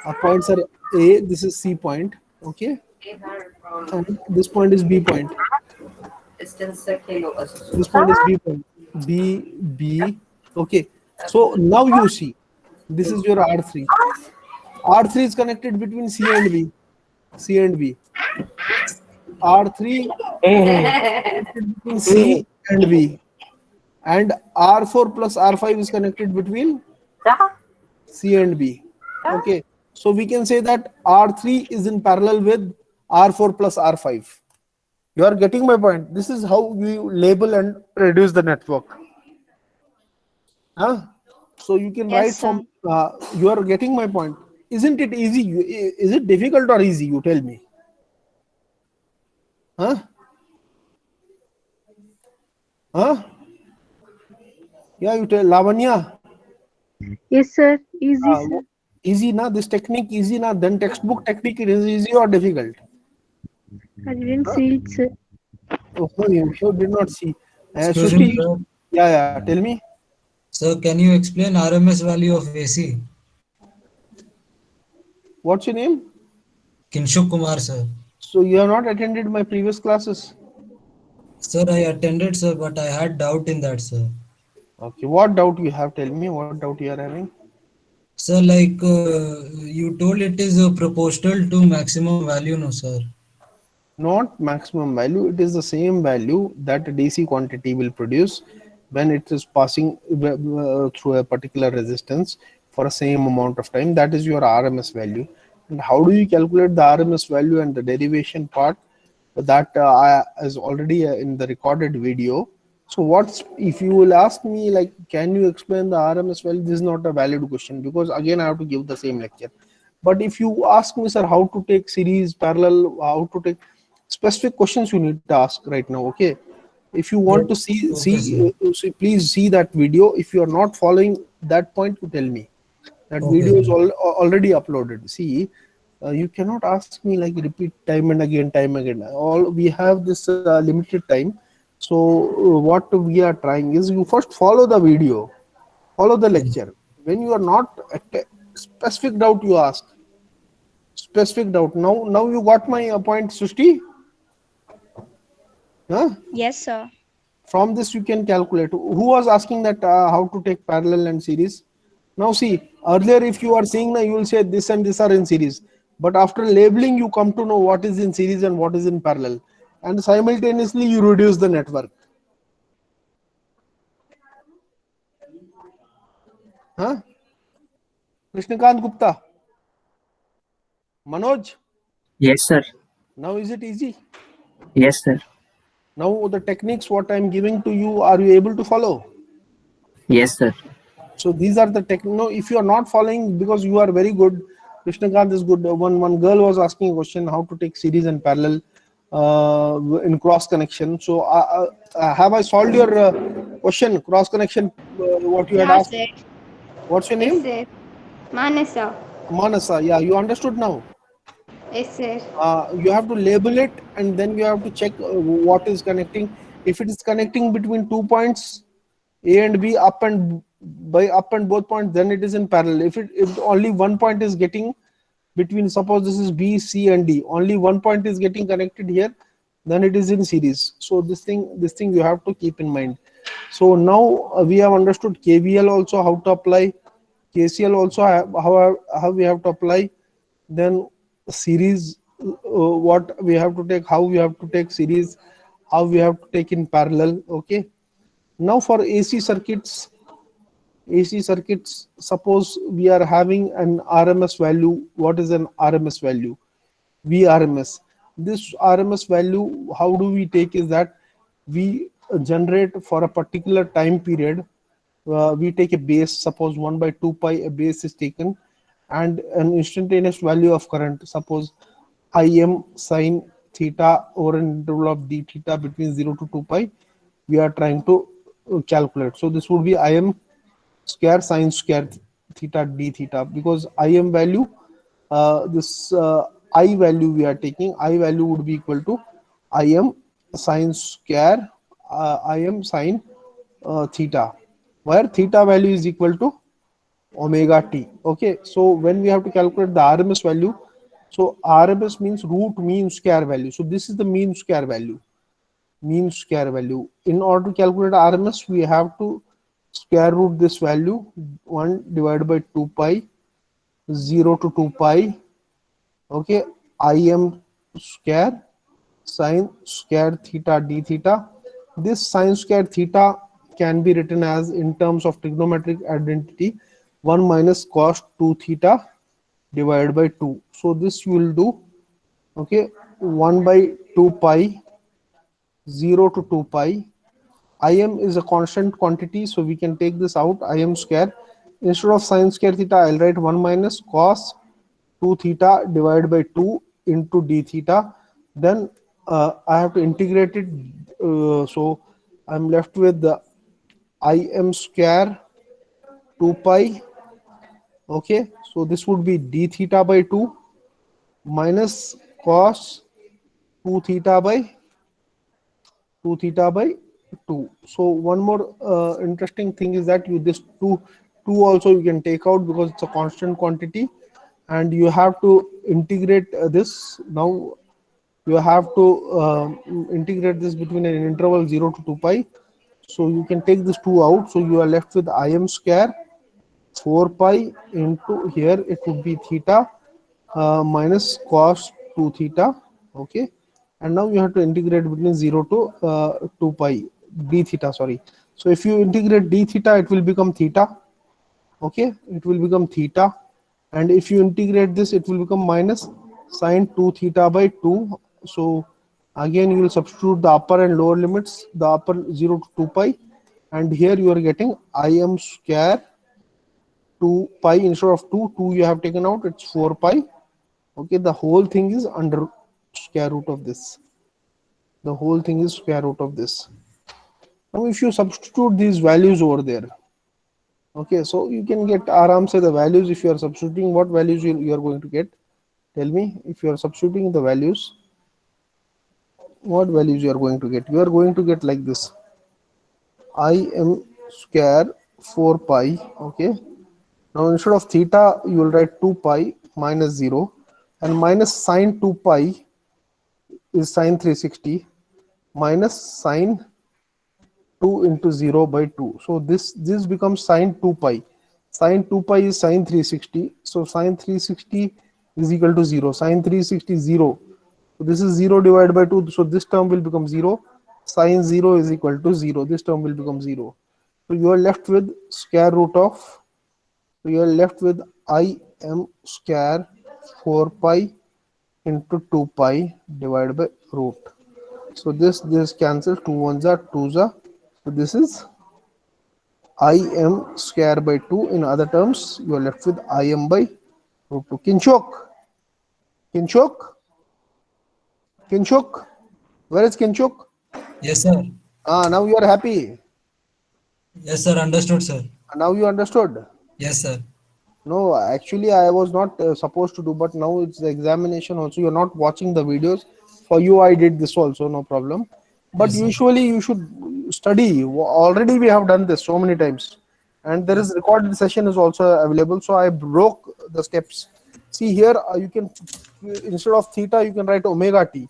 our points are A. This is C point. Okay, and this point is B point. This point is B point. B. Okay. So now you see, this is your R3. R3 is connected between C and B. C and B. R3 connected between C and B. And R4 plus R5 is connected between C and B. Okay. So we can say that R3 is in parallel with R4 plus R5. You are getting my point. This is how we label and reduce the network. So you can write from, you are getting my point. Isn't it easy? Is it difficult or easy? You tell me. Yeah, you tell Lavanya. Yes, sir. Easy, sir. Easy na? This technique easy na? Then textbook technique is easy or difficult? I didn't see it, sir. Oh, you did not see. Excuse me, sir. Yeah, tell me. Sir, can you explain RMS value of AC? What's your name? Kinshuk Kumar, sir. So you have not attended my previous classes? Sir, I attended, sir, but I had doubt in that, sir. Okay, what doubt you have? Tell me what doubt you are having. Sir, like you told it is proportional to maximum value, no, sir? Not maximum value. It is the same value that a DC quantity will produce when it is passing through a particular resistance for a same amount of time. That is your RMS value. And how do you calculate the RMS value and the derivation part? That is already in the recorded video. So if you will ask me, like, can you explain the RMS value? This is not a valid question, because again I have to give the same lecture. But if you ask me, sir, how to take series, parallel, how to take specific questions, you need to ask right now. Okay. If you want to Okay, sir. please see that video. If you are not following that point, you tell me. That Okay, video is sir. already uploaded. See, you cannot ask me like repeat time and again, time again. All we have this limited time. So what we are trying is you first follow the video, follow the lecture. When you are not specific doubt, you ask specific doubt. Now you got my point, Sushti. Huh? Yes, sir. From this you can calculate. Who was asking that how to take parallel and series? Now see, earlier if you are seeing, you will say this and this are in series, but after labeling you come to know what is in series and what is in parallel, and simultaneously you reduce the network. Huh? Krishnakant Gupta, Manoj, Yes, sir. now is it easy? Yes, sir. Now the techniques what I am giving to you, are you able to follow? Yes, sir. So these are the no, if you are not following, because you are very good, Krishnakant is good. One girl was asking a question how to take series and parallel in cross connection. So have I solved your question, cross connection, what you had Yeah, asked? sir. What's your Yes, name? sir. Manasa. Manasa. Yeah, you understood now. Yes, sir. You have to label it and then you have to check what is connecting. If it is connecting between 2 points A and B, up and both points, then it is in parallel. If only one point is getting between, suppose this is B, C and D, only one point is getting connected here, then it is in series. So this thing you have to keep in mind. So now we have understood KVL also, how to apply, KCL also, how we have to apply, then series, what we have to take, how we have to take series, how we have to take in parallel. Okay. Now for AC circuits, suppose we are having an RMS value. What is an RMS value? VRMS. This RMS value, how do we take is that we generate for a particular time period. We take a base, suppose 1 by 2 pi, a base is taken, and an instantaneous value of current, suppose Im sine theta over an interval of d theta between 0 to 2 pi, we are trying to calculate. So this would be Im square sine square theta d theta, because Im value, this I value we are taking, I value would be equal to Im sine square Im sine theta, where theta value is equal to omega t. Okay, so when we have to calculate the RMS value, so RMS means root mean square value. So this is the mean square value. In order to calculate RMS, we have to square root this value, 1 divided by 2 pi, 0 to 2 pi. Okay, Im square sine square theta d theta. This sine square theta can be written as, in terms of trigonometric identity, 1 minus cos 2 theta divided by 2. So this you will do. Okay, 1 by 2 pi, 0 to 2 pi. Im is a constant quantity, so we can take this out. Im square, instead of sine square theta, I'll write 1 minus cos 2 theta divided by 2 into d theta. Then I have to integrate it. So I'm left with the Im square 2 pi. Okay, so this would be d theta by 2 minus cos 2 theta by 2. So one more interesting thing is that this 2 also you can take out, because it's a constant quantity, and you have to integrate this. Now you have to integrate this between an interval 0 to 2 pi. So you can take this 2 out. So you are left with Im square 4 pi into, here it would be theta minus cos 2 theta. Okay, and now you have to integrate between 0 to 2 pi d theta, sorry. So if you integrate d theta, it will become theta. Okay, it will become theta, and if you integrate this, it will become minus sine 2 theta by 2. So again you will substitute the upper and lower limits, the upper 0 to 2 pi, and here you are getting Im square 2 2 pi instead of 2 you have taken out, it's 4 pi. Okay, the whole thing is under square root of this. The whole thing is square root of this. Now if you substitute these values over there, okay, so you can get aram se the values. If you are substituting, what values you are going to get? Tell me, if you are substituting the values, what values you are going to get? You are going to get like this: im square 4 pi. Okay, now instead of theta you will write 2 pi minus 0, and minus sine 2 pi is sine 360 minus sine 2 into 0 by 2. So this becomes sine 2 pi. Sine 2 pi is sine 360. So sine 360 is equal to 0. Sine 360 is 0. So this is 0 divided by 2. So this term will become 0. Sine 0 is equal to 0. This term will become 0. So you are left with square root of, so you are left with im square 4 pi into 2 pi divided by root. So this cancels, 2 ones are 2s are. So this is im square by 2. In other terms, you are left with im by root 2. Kinshuk, where is Kinshuk? Yes, sir. Now you are happy. Yes, sir. Understood, sir. Now you understood. Yes, sir. No, actually I was not supposed to do, but now it's the examination also. You're not watching the videos. For you, I did this also, no problem. But Yes, sir. usually you should study. Already we have done this so many times. And there is recorded session is also available. So I broke the steps. See here, you can, instead of theta, you can write omega t.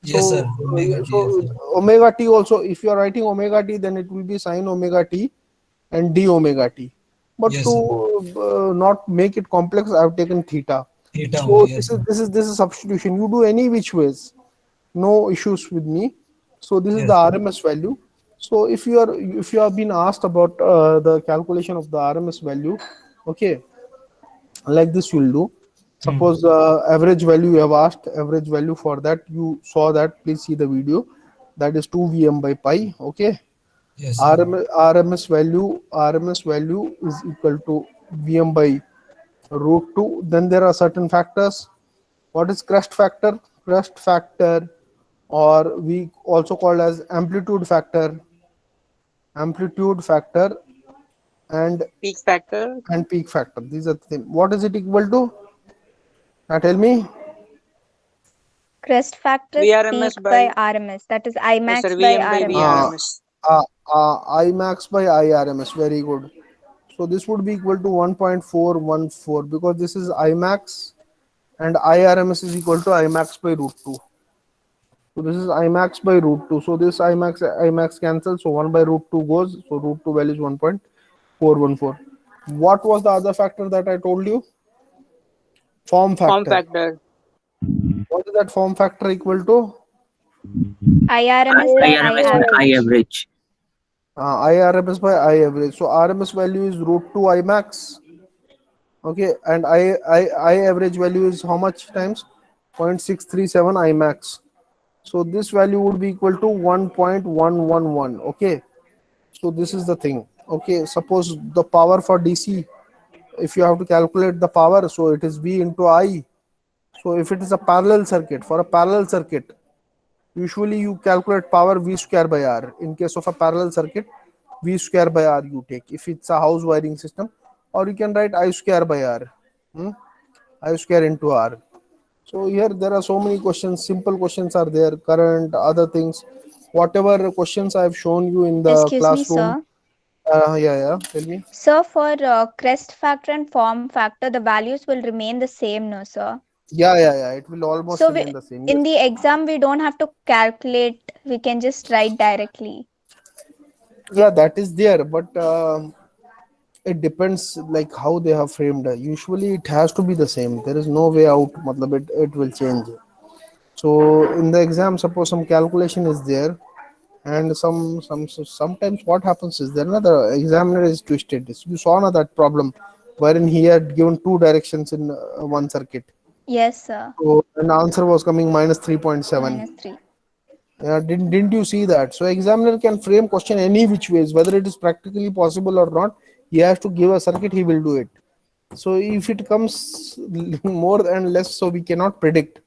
Yes, So, sir. Omega T, yes, sir. omega t also, if you are writing omega t, then it will be sine omega t and d omega t. But Yes, to not make it complex, I have taken theta. Theta So only, yes, sir. this is substitution. You do any which ways, no issues with me. So this is Yes, the sir. RMS value. So if you have been asked about the calculation of the RMS value, okay, like this you will do. Suppose average value you have asked, average value for that you saw that. Please see the video. That is 2 Vm by pi. Okay. Yes, sir. RMS value is equal to Vm by root 2. Then there are certain factors. What is crest factor? Crest factor, or we also call as amplitude factor, and Peak factor. peak factor. These are the things. What is it equal to? Now tell me. Crest factor is VRMS peak by, by RMS. That is yes, sir, Imax by VM by RMS. VRMS. Imax by IRMS. Very good. So this would be equal to 1.414 because this is Imax and IRMS is equal to Imax by root 2. So this is Imax by root 2. So this Imax cancels. So 1 by root 2 goes. So root 2 value is 1.414. What was the other factor that I told you? Form Form factor. factor. What is that form factor equal to? IRMS by IRMS by I I average. average. IRMS by I average. So RMS value is root 2 Imax. Okay, and I average value is how much times? 0.637 Imax. So this value would be equal to 1.111. Okay, so this is the thing. Okay, suppose the power for DC, if you have to calculate the power, so it is V into I. So if it is a parallel circuit, for a parallel circuit, usually you calculate power V square by R. In case of a parallel circuit, V square by R you take. If it's a house wiring system, or you can write I square by R. I square into R. So here there are so many questions. Simple questions are there. Current, other things, whatever questions I have shown you in the Excuse me, classroom. sir. Yeah. Tell me. Sir, for crest factor and form factor, the values will remain the same, no, sir? Yeah. It will almost So remain the same. in the exam, we don't have to calculate. We can just write directly. Yeah, that is there, but it depends like how they have framed. Usually it has to be the same. There is no way out. Matlab it will change. So in the exam, suppose some calculation is there, and sometimes what happens is then the examiner is twisted. You saw na that problem wherein he had given two directions in one circuit. Yes, sir. So an answer was coming minus 3.7. -3. Yeah, didn't you see that? So examiner can frame question any which ways, whether it is practically possible or not. He has to give a circuit, he will do it. So if it comes more and less, so we cannot predict.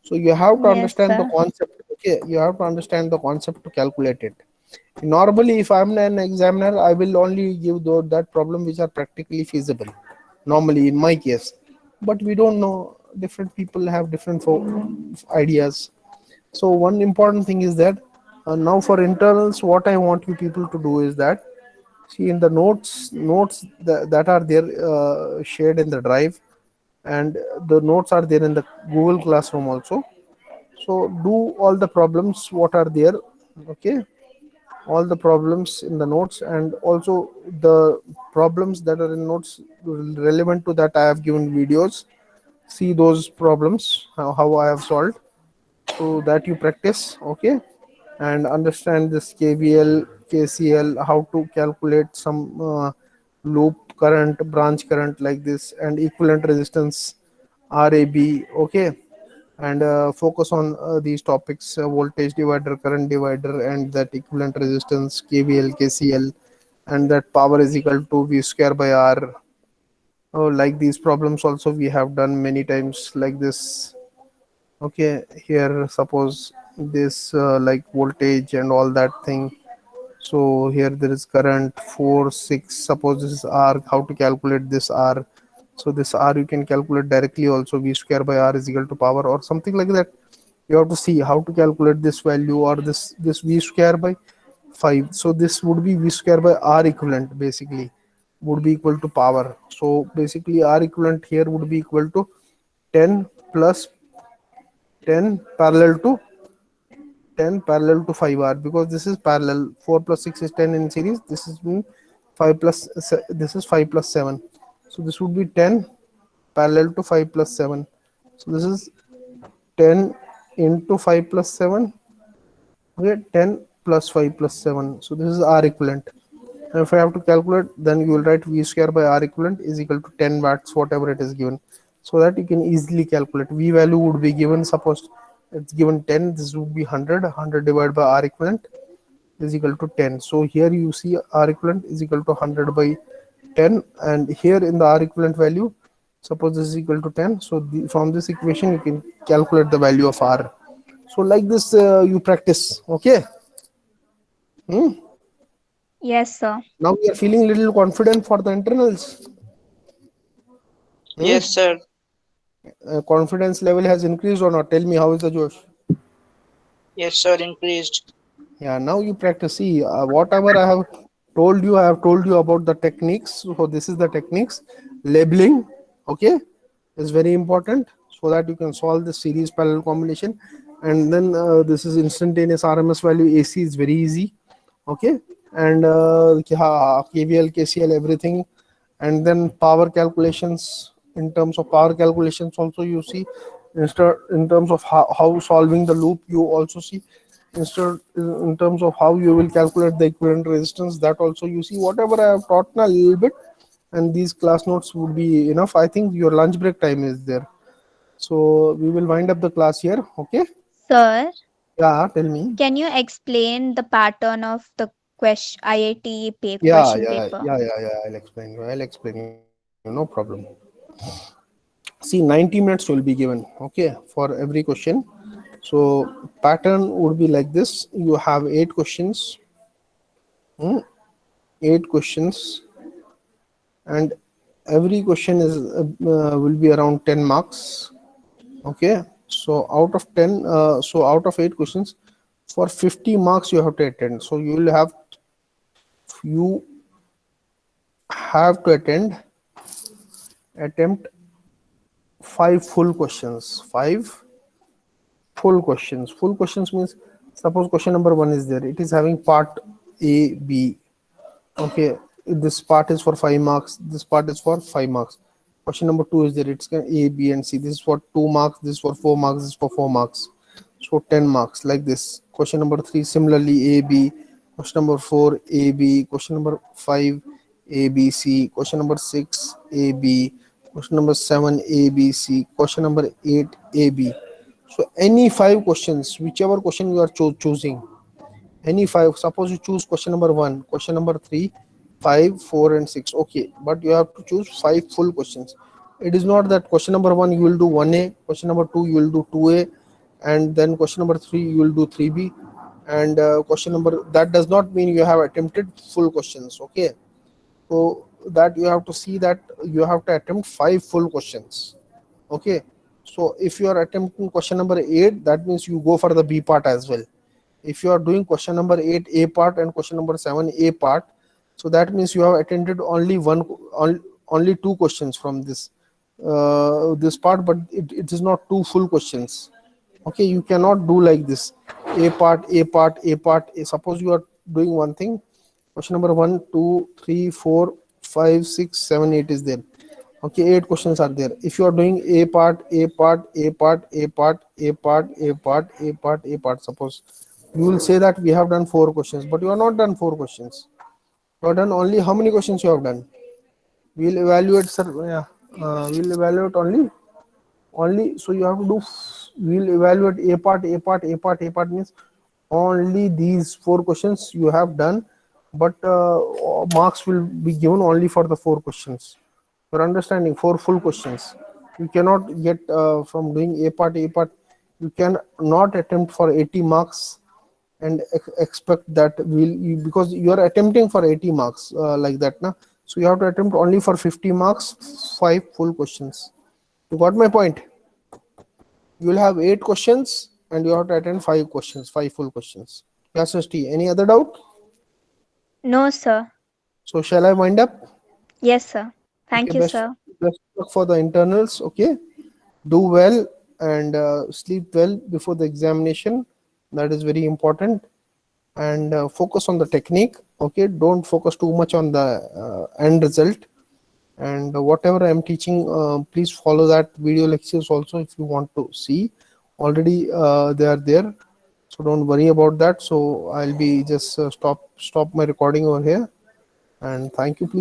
So you have to Yes, understand the sir. concept. Okay, you have to understand the concept to calculate it. Normally, if I'm an examiner, I will only give that problem which are practically feasible. Normally, in my case, but we don't know. Different people have different ideas. So one important thing is that now for internals, what I want you people to do is that see in the notes that are there shared in the drive, and the notes are there in the Google Classroom also. So do all the problems what are there. Okay, all the problems in the notes, and also the problems that are in notes relevant to that I have given videos. See those problems, how I have solved, so that you practice. Okay, and understand this KVL, KCL, how to calculate some loop current, branch current like this, and equivalent resistance, RAB. Okay, and focus on these topics: voltage divider, current divider, and that equivalent resistance, KVL, KCL, and that power is equal to V square by R. Oh, like these problems also we have done many times like this. Okay, here suppose this like voltage and all that thing. So here there is current 4 6, suppose this is R. How to calculate this R? So this R you can calculate directly also. V square by R is equal to power or something like that. You have to see how to calculate this value, or this V square by 5. So this would be V square by R equivalent, basically would be equal to power. So basically R equivalent here would be equal to 10 plus 10 parallel to 10 parallel to 5R, because this is parallel. 4 plus 6 is 10 in series. This is 5 plus this is 5 plus 7. So this would be 10 parallel to 5 plus 7. So this is 10 into 5 plus 7. Okay, 10 plus 5 plus 7. So this is R equivalent. And if I have to calculate, then you will write V square by R equivalent is equal to 10 watts, whatever it is given, so that you can easily calculate. V value would be given, suppose it's given 10, this would be 100. 100 divided by R equivalent is equal to 10. So here you see R equivalent is equal to 100 by 10, and here in the R equivalent value, suppose this is equal to 10. So from this equation you can calculate the value of R. So like this you practice. Okay. Yes, sir. Now we are feeling little confident for the internals. Yes, sir. Confidence level has increased or not? Tell me, how is the Josh? Yes, sir. Increased. Yeah, now you practice. See, whatever I have told you, I have told you about the techniques. So this is the techniques. Labeling, okay, is very important, so that you can solve the series parallel combination. And then this is instantaneous RMS value. AC is very easy. Okay, and KVL, KCL, everything. And then power calculations. In terms of power calculations also you see, instead in terms of how solving the loop you also see, instead in terms of how you will calculate the equivalent resistance, that also you see. Whatever I have taught now a little bit, and these class notes would be enough. I think your lunch break time is there, so we will wind up the class here. Okay. Sir, Yeah, tell me. can you explain the pattern of the question IIT Yeah, question yeah, paper? yeah. I'll explain you. No problem. See, 90 minutes will be given, okay, for every question. So pattern would be like this. You have 8 questions. 8 questions, and every question is will be around 10 marks. Okay. So out of 10, so out of 8 questions, for 50 marks you have to attend. So you have to attempt 5 full questions. 5 full questions. Full questions means, suppose question number 1 is there. It is having part A, B. Okay, this part is for 5 marks. This part is for 5 marks. Question number 2 is there. It's A, B, and C. This is for 2 marks. This is for 4 marks. This is for 4 marks. So 10 marks like this. Question number 3, similarly A, B. Question number 4, A, B. Question number 5, A, B, C. Question number 6, A, B. Question number 7, A, B, C. Question number 8, A, B. So any 5 questions, whichever question you are choosing, any 5. Suppose you choose question number 1, question number 3, 5, 4, and 6. Okay, but you have to choose 5 full questions. It is not that question number 1 you will do 1A, question number 2 you will do 2A, and then question number 3 you will do 3B, and question number, that does not mean you have attempted full questions. Okay, so that you have to see that you have to attempt 5 full questions. Okay, so if you are attempting question number 8, that means you go for the B part as well. If you are doing question number 8 A part and question number 7 A part, so that means you have attended only only 2 questions from this this part, but it is not 2 full questions. Okay, you cannot do like this, A part, A part, A part. Suppose you are doing one thing, question number 1, 2, 3, 4, 5, 6, 7, 8 is there. Okay, 8 questions are there. If you are doing A part, A part, A part, A part, A part, A part, A part, A part, suppose you will say that we have done 4 questions, but you are not done 4 questions. You have done only, how many questions you have done? We'll evaluate, sir. Yeah, we'll evaluate only. So you have to do. We'll evaluate A part, A part, A part, A part means only these 4 questions you have done, but marks will be given only for the 4 questions. For understanding, 4 full questions. You cannot get from doing A part, A part. You can not attempt for 80 marks and expect that because you are attempting for 80 marks like that, na. So you have to attempt only for 50 marks, 5 full questions. You got my point? You will have 8 questions and you have to attend 5 questions, 5 full questions. Yes, ST. Any other doubt? No, sir. So shall I wind up? Yes, sir. Thank Okay, you, sir. best luck for the internals. Okay, do well and sleep well before the examination. That is very important. And focus on the technique. Okay, don't focus too much on the end result. And whatever I am teaching, please follow that video lectures also if you want to see. Already they are there, so don't worry about that. So I'll be just stop my recording over here. And thank you. Please